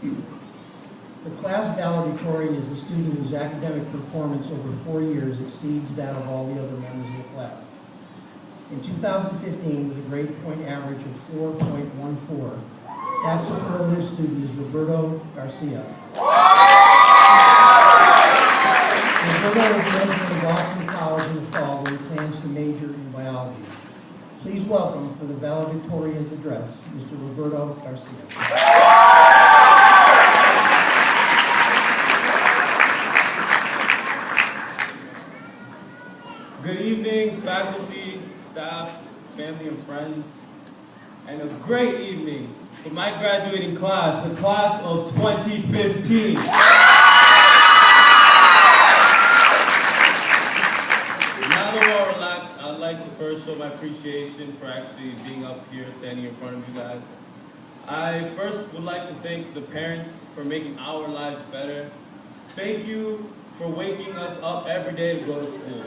The class valedictorian is a student whose academic performance over 4 years exceeds that of all the other members of the class. In 2015, with a grade point average of 4.14, that superlative student is Roberto Garcia. Roberto will be entering Boston College in the fall, where he plans to major in biology. Please welcome for the valedictorian address, Mr. Roberto Garcia. Good evening, faculty, staff, family, and friends, and a great evening for my graduating class, the class of 2015. Now that we're all relaxed, I'd like to first show my appreciation for actually being up here, standing in front of you guys. I first would like to thank the parents for making our lives better. Thank you for waking us up every day to go to school.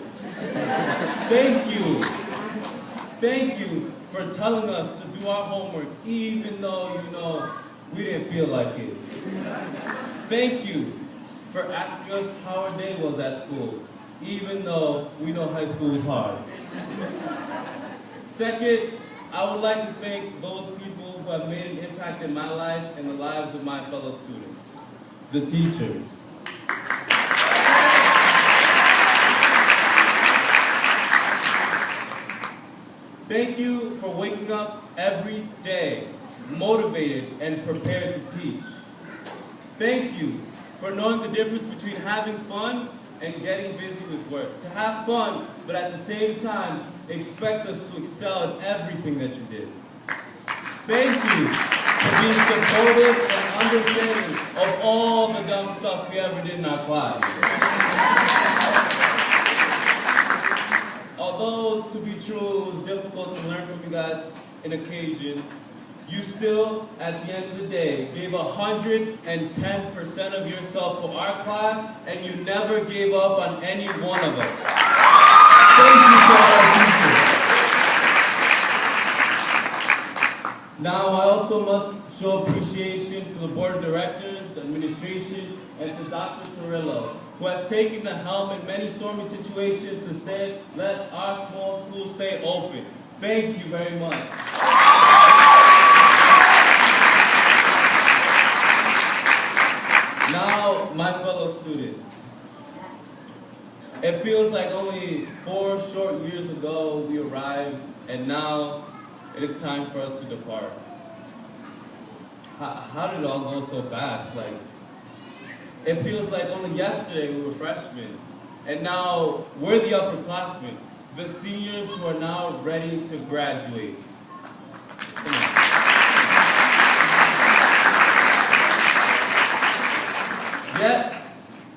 Thank you for telling us to do our homework even though, we didn't feel like it. Thank you for asking us how our day was at school, even though we know high school is hard. Second, I would like to thank those people who have made an impact in my life and the lives of my fellow students, the teachers. Thank you for waking up every day, motivated and prepared to teach. Thank you for knowing the difference between having fun and getting busy with work. To have fun, but at the same time, expect us to excel in everything that you did. Thank you for being supportive and understanding of all the dumb stuff we ever did in our class. Although, to be true, it was difficult to learn from you guys in occasions, you still, at the end of the day, gave 110% of yourself for our class, and you never gave up on any one of us. Thank you to our teachers. Now, I also must show appreciation to the board of directors, the administration, and to Dr. Cirillo, who has taken the helm in many stormy situations to let our small school stay open. Thank you very much. Now, my fellow students, it feels like only 4 short years ago we arrived, and now it is time for us to depart. How did it all go so fast? It feels like only yesterday we were freshmen, and now we're the upperclassmen, the seniors who are now ready to graduate. Yet,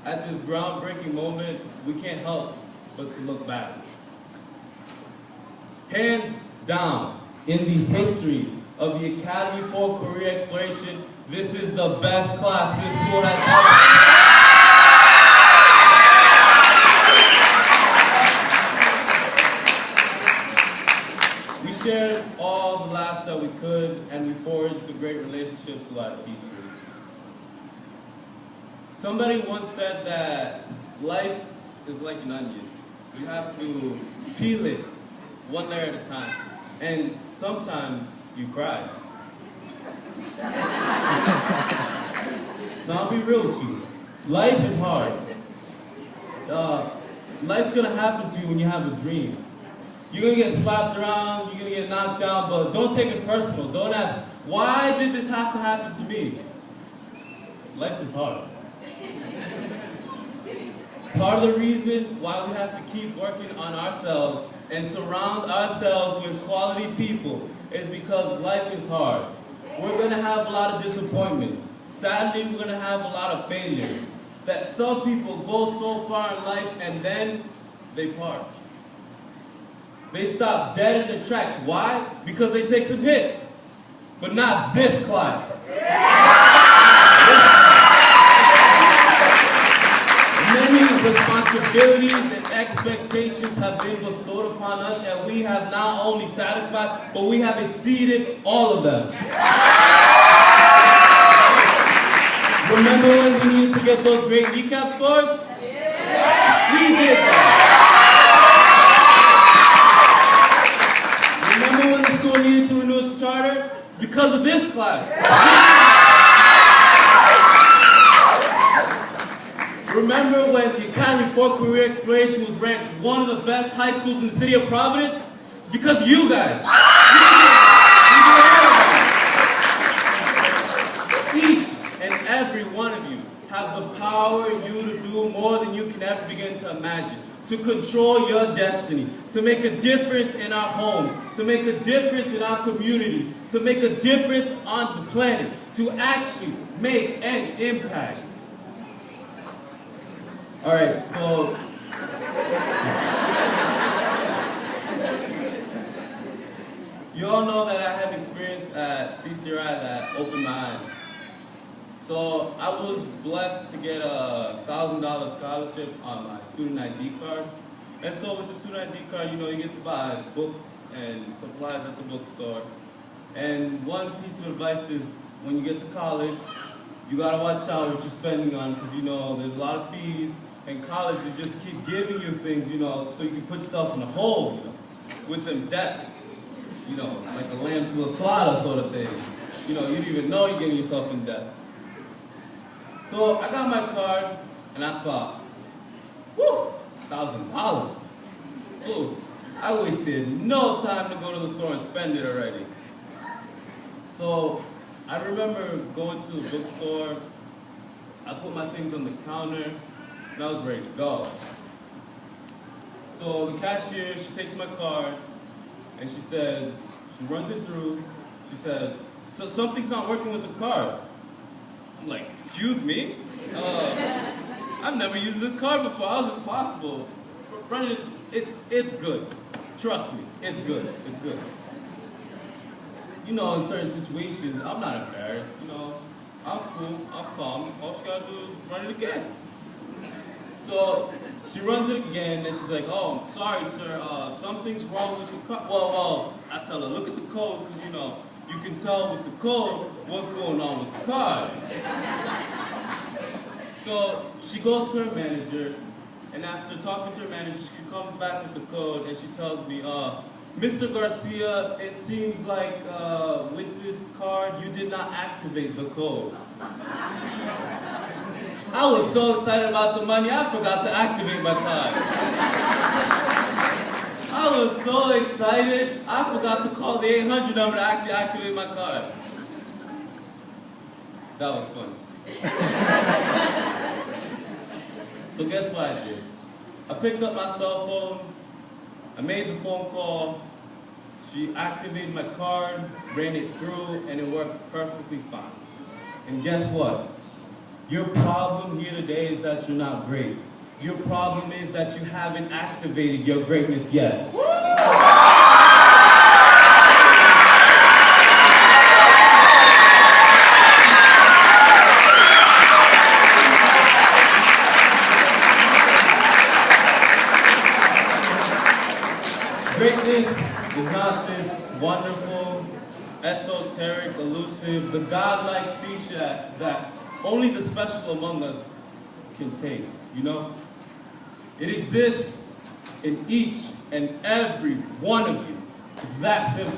at this groundbreaking moment, we can't help but to look back. Hands down, in the history of the Academy for Career Exploration, this is the best class this school has ever. We shared all the laughs that we could, and we forged the great relationships with our teachers. Somebody once said that life is like an onion. You have to peel it one layer at a time, and sometimes you cry. Now, I'll be real with you. Life is hard. Life's gonna happen to you when you have a dream. You're gonna get slapped around, you're gonna get knocked down, but don't take it personal. Don't ask, why did this have to happen to me? Life is hard. Part of the reason why we have to keep working on ourselves and surround ourselves with quality people is because life is hard. We're going to have a lot of disappointments. Sadly, we're going to have a lot of failures. That some people go so far in life and then they part. They stop dead in their tracks. Why? Because they take some hits. But not this class. Many responsibilities and expectations have been bestowed upon us, and we have not only satisfied, but we have exceeded all of them. Remember when we needed to get those great recap scores? Yeah. We did that. Remember when the school needed to renew its charter? It's because of this class. Remember when the Academy for Career Exploration was ranked one of the best high schools in the city of Providence? It's because of you guys. Each and every one of you have the power in you to do more than you can ever begin to imagine, to control your destiny, to make a difference in our homes, to make a difference in our communities, to make a difference on the planet, to actually make an impact. All right, so you all know that I had an experience at CCRI that opened my eyes. So I was blessed to get a $1,000 scholarship on my student ID card. And so with the student ID card, you know, you get to buy books and supplies at the bookstore. And one piece of advice is when you get to college, you gotta watch out what you're spending on, because you know, there's a lot of fees, and college will just keep giving you things, you know, so you can put yourself in a hole, you know, with them debt, you know, like a lamb to the slaughter sort of thing. You know, you didn't even know you're getting yourself in debt. So I got my card, and I thought, whew, $1,000. Ooh, I wasted no time to go to the store and spend it already. So I remember going to the bookstore, I put my things on the counter, and I was ready to go. So the cashier, she takes my card, and she says, she runs it through, she says, so something's not working with the card. I'm like, excuse me? I've never used this card before, how is this possible? Run it, it's good. Trust me, it's good, it's good. You know, in certain situations, I'm not embarrassed, you know, I'm cool, I'm calm, all she gotta do is run it again. So, she runs it again, and she's like, oh, I'm sorry, sir, something's wrong with the code. Well, I tell her, look at the code, because, you know, you can tell with the code what's going on with the card. So, she goes to her manager, and after talking to her manager, she comes back with the code, and she tells me, Mr. Garcia, it seems like with this card, you did not activate the code. I was so excited about the money, I forgot to activate my card. I was so excited, I forgot to call the 800 number to actually activate my card. That was fun. So guess what I did? I picked up my cell phone, I made the phone call, she activated my card, ran it through, and it worked perfectly fine. And guess what? Your problem here today is that you're not great. Your problem is that you haven't activated your greatness yet. Greatness is not this wonderful, esoteric, elusive, the godlike feature that only the special among us can taste, you know? It exists in each and every one of you. It's that simple.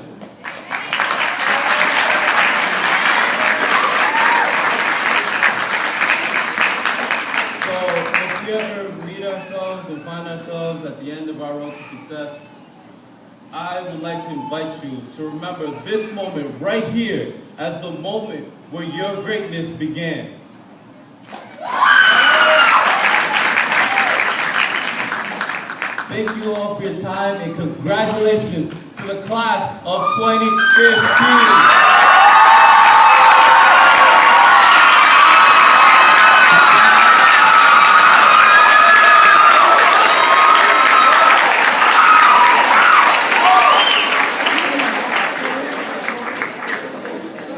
So if we ever meet ourselves and find ourselves at the end of our road to success, I would like to invite you to remember this moment right here as the moment where your greatness began. Thank you all for your time and congratulations to the class of 2015.